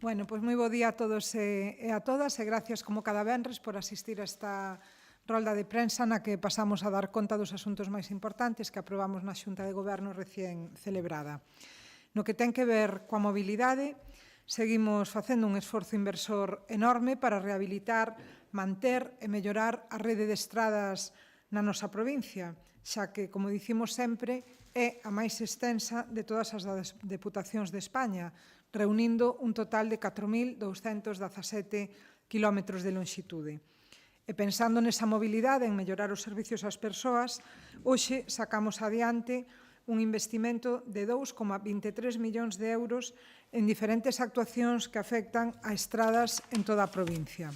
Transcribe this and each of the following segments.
Bueno, pois moi bo día a todos e a todas e gracias como cada venres por asistir a esta rolda de prensa na que pasamos a dar conta dos asuntos máis importantes que aprobamos na Xunta de Goberno recén celebrada. No que ten que ver coa mobilidade, seguimos facendo un esforzo inversor enorme para rehabilitar, manter e mellorar a rede de estradas na nosa provincia, xa que, como dicimos sempre, é a máis extensa de todas as deputacións de España, reunindo un total de 4.217 kilómetros de longitude. E pensando nesa mobilidade, en mellorar os servicios ás persoas, hoxe sacamos adiante un investimento de 2,23 millóns de euros en diferentes actuacións que afectan a estradas en toda a provincia.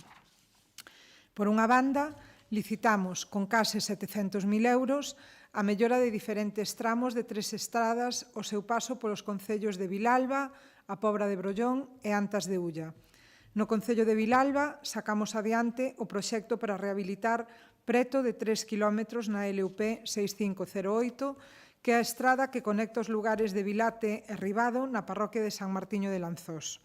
Por unha banda, licitamos con case 700.000 euros a mellora de diferentes tramos de 3 estradas ao seu paso polos concellos de Vilalba, a Pobra de Brollón e Antas de Ulla. No concello de Vilalba sacamos adiante o proxecto para rehabilitar preto de 3 kilómetros na LUP 6508, que é a estrada que conecta os lugares de Vilate e Ribado na parroquia de San Martiño de Lanzós.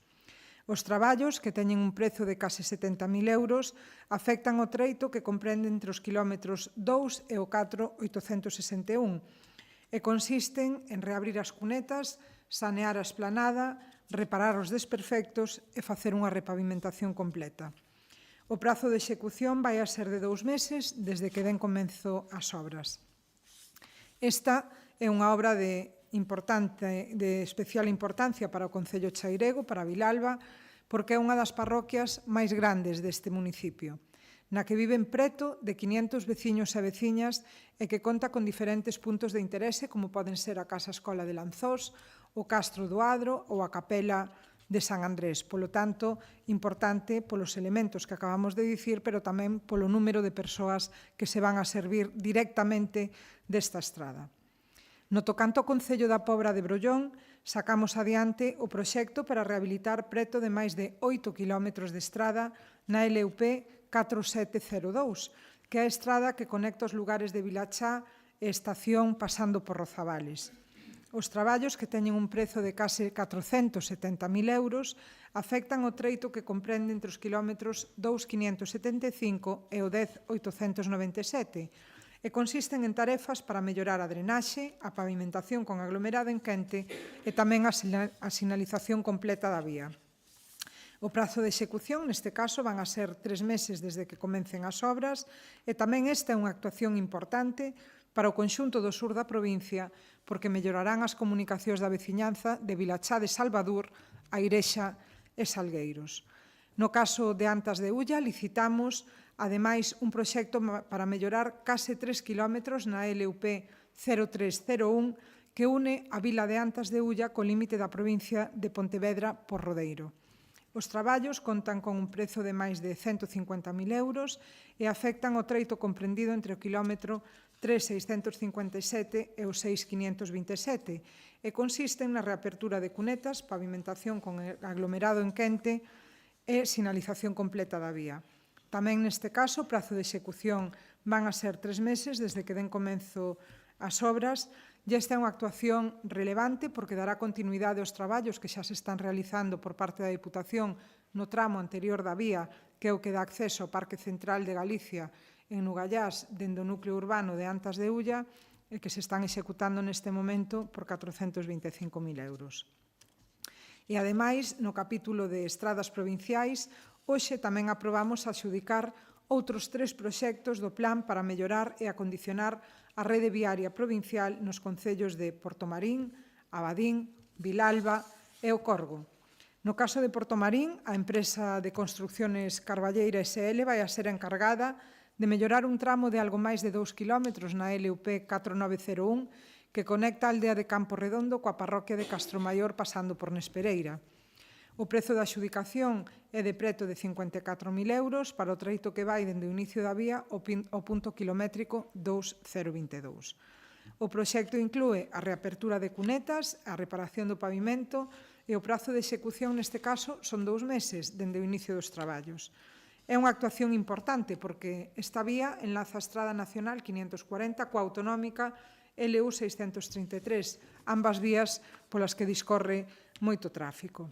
Os traballos, que teñen un prezo de case 70.000 euros, afectan o treito que comprende entre os kilómetros 2 e o 4.861 e consisten en reabrir as cunetas, sanear a esplanada, reparar os desperfectos e facer unha repavimentación completa. O prazo de execución vai a ser de 2 meses desde que den comenzo as obras. Esta é unha obra de especial importancia para o concello chairego, para Vilalba, porque é unha das parroquias máis grandes deste municipio, na que viven preto de 500 veciños e veciñas e que conta con diferentes puntos de interese, como poden ser a Casa Escola de Lanzós, o Castro do Adro ou a Capela de San Andrés. Polo tanto, importante polos elementos que acabamos de dicir, pero tamén polo número de persoas que se van a servir directamente desta estrada. No tocante ao Concello da Pobra de Brollón, sacamos adiante o proxecto para rehabilitar preto de máis de 8 kilómetros de estrada na LUP 4702, que é a estrada que conecta os lugares de Vilachá e Estación pasando por Rozavales. Os traballos, que teñen un prezo de case 470.000 euros, afectan o treito que comprende entre os kilómetros 2.575 e o 10.897, e consisten en tarefas para mellorar a drenaxe, a pavimentación con aglomerado en quente e tamén a sinalización completa da vía. O prazo de execución, neste caso, van a ser 3 meses desde que comencen as obras e tamén esta é unha actuación importante para o conxunto do sur da provincia porque mellorarán as comunicacións da veciñanza de Vilachá de Salvador, a Irexa e Salgueiros. No caso de Antas de Ulla, licitamos, ademais, un proxecto para mellorar case 3 kilómetros na LUP 0301 que une a vila de Antas de Ulla co límite da provincia de Pontevedra por Rodeiro. Os traballos contan con un prezo de máis de 150.000 euros e afectan o treito comprendido entre o kilómetro 3.657 e o 6.527 e consisten na reapertura de cunetas, pavimentación con aglomerado en quente e sinalización completa da vía. Tamén neste caso, o prazo de execución van a ser 3 meses desde que den comenzo as obras e esta é unha actuación relevante porque dará continuidade aos traballos que xa se están realizando por parte da Deputación no tramo anterior da vía, que é o que dá acceso ao Parque Central de Galicia en Nugallás dende o núcleo urbano de Antas de Ulla e que se están executando neste momento por 425.000 euros. E, ademais, no capítulo de estradas provinciais, hoxe tamén aprobamos adxudicar outros 3 proxectos do plan para mellorar e acondicionar a rede viaria provincial nos concellos de Portomarín, Abadín, Vilalba e o Corgo. No caso de Portomarín, a empresa de construcciones Carballeira SL vai a ser encargada de mellorar un tramo de algo máis de 2 kilómetros na LUP 4901 que conecta a aldea de Campo Redondo coa parroquia de Castromaior pasando por Nespereira. O prezo da adxudicación é de preto de 54.000 euros para o treito que vai dende o inicio da vía ao punto kilométrico 2022. O proxecto inclúe a reapertura de cunetas, a reparación do pavimento e o prazo de execución neste caso son 2 meses dende o inicio dos traballos. É unha actuación importante porque esta vía enlaza a Estrada Nacional 540 coa autonómica LU 633, ambas vías polas que discorre moito tráfico.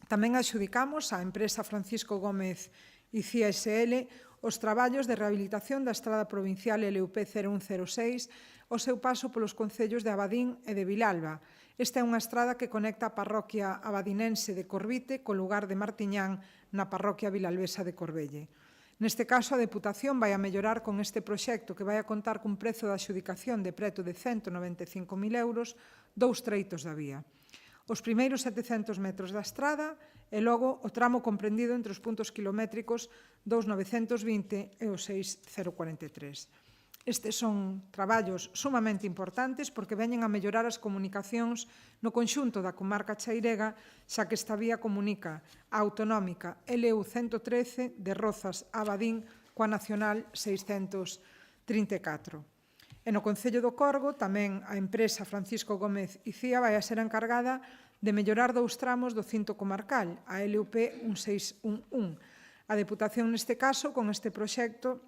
Tamén adxudicamos á empresa Francisco Gómez Icía S.L. os traballos de rehabilitación da estrada provincial LUP 0106 ao seu paso polos concellos de Abadín e de Vilalba. Esta é unha estrada que conecta a parroquia abadinense de Corvite co lugar de Martiñán na parroquia vilalbesa de Corbelle. Neste caso, a Deputación vai a mellorar con este proxecto que vai a contar cun prezo de adxudicación de preto de 195.000 euros 2 treitos da vía. Os primeiros 700 metros da estrada e logo o tramo comprendido entre os puntos kilométricos 2.920 e o 6.043. Estes son traballos sumamente importantes porque veñen a mellorar as comunicacións no conxunto da comarca chairega, xa que esta vía comunica a autonómica LU 113 de Rozas a Abadín coa nacional 634. E no Concello do Corgo, tamén a empresa Francisco Gómez Icía vai a ser encargada de mellorar 2 tramos do cinto comarcal, a LUP 1611. A Deputación, neste caso, con este proxecto,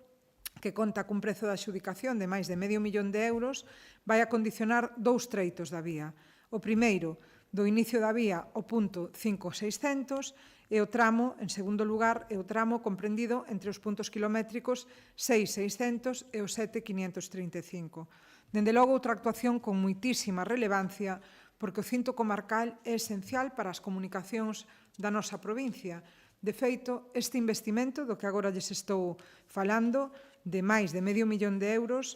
que conta cun prezo de adxudicación de máis de €500.000 de euros, vai a condicionar 2 treitos da vía. O primeiro, do inicio da vía ao punto 5600, e o tramo, en segundo lugar, é o tramo comprendido entre os puntos kilométricos 6600 e o 7535. Dende logo, outra actuación con moitísima relevancia, porque o cinto comarcal é esencial para as comunicacións da nosa provincia. De feito, este investimento do que agora lles estou falando, de máis de €500.000 de euros,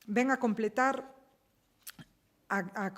ven a completar a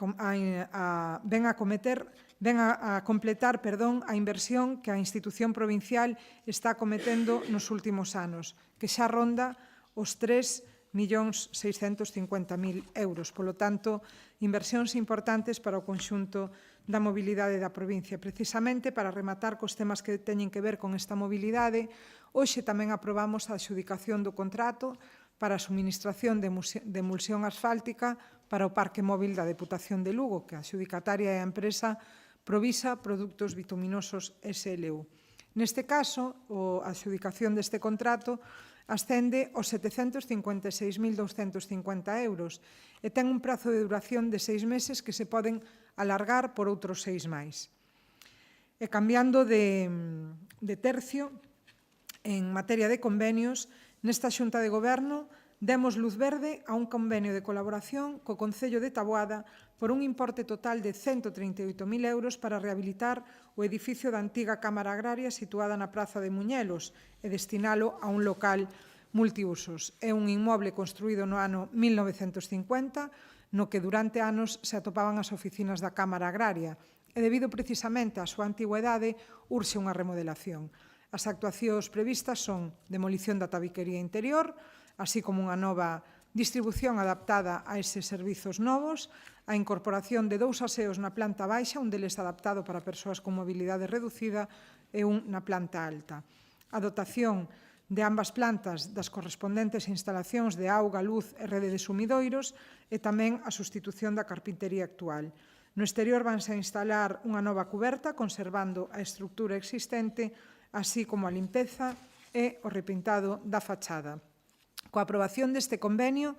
inversión que a institución provincial está cometendo nos últimos anos, que xa ronda os 3.650.000 euros. Polo tanto, inversións importantes para o conxunto da mobilidade da provincia. Precisamente para rematar cos temas que teñen que ver con esta mobilidade, hoxe tamén aprobamos a adxudicación do contrato para a suministración de emulsión asfáltica para o Parque Móvil da Deputación de Lugo, que a adxudicataria é a empresa Provisa Produtos Bituminosos SLU. Neste caso, a adxudicación deste contrato ascende aos 756.250 euros e ten un prazo de duración de 6 meses que se poden alargar por outros 6 máis. E cambiando de tercio, en materia de convenios, nesta Xunta de Goberno demos luz verde a un convenio de colaboración co Concello de Taboada por un importe total de 138.000 euros para rehabilitar o edificio da antiga Cámara Agraria situada na Praza de Muñelos e destinalo a un local multiusos. É un inmoble construído no ano 1950, no que durante anos se atopaban as oficinas da Cámara Agraria e debido precisamente á súa antigüedade urxe unha remodelación. As actuacións previstas son demolición da tabiquería interior, así como unha nova distribución adaptada a eses servizos novos, a incorporación de 2 aseos na planta baixa, un deles adaptado para persoas con mobilidade reducida e un na planta alta. A dotación de ambas plantas das correspondentes instalacións de auga, luz e rede de sumidoiros e tamén a sustitución da carpintería actual. No exterior vanse a instalar unha nova cuberta, conservando a estructura existente, así como a limpeza e o repintado da fachada. Coa aprobación deste convenio,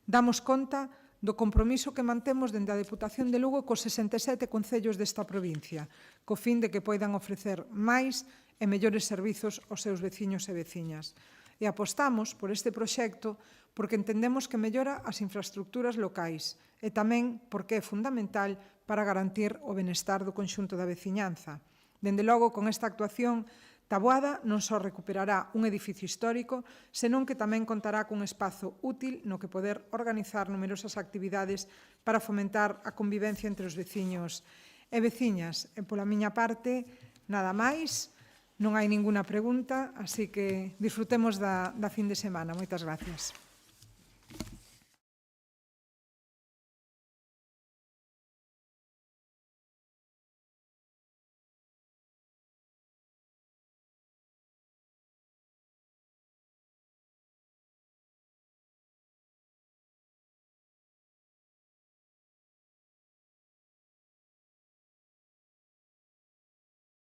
damos conta do compromiso que mantemos dende a Deputación de Lugo cos 67 concellos desta provincia, co fin de que poidan ofrecer máis e mellores servizos aos seus veciños e veciñas. E apostamos por este proxecto porque entendemos que mellora as infraestructuras locais e tamén porque é fundamental para garantir o benestar do conxunto da veciñanza. Dende logo, con esta actuación, Taboada non só recuperará un edificio histórico, senón que tamén contará cun espazo útil no que poder organizar numerosas actividades para fomentar a convivencia entre os veciños e veciñas. E pola miña parte, nada máis, non hai ninguna pregunta, así que disfrutemos da fin de semana. Moitas gracias.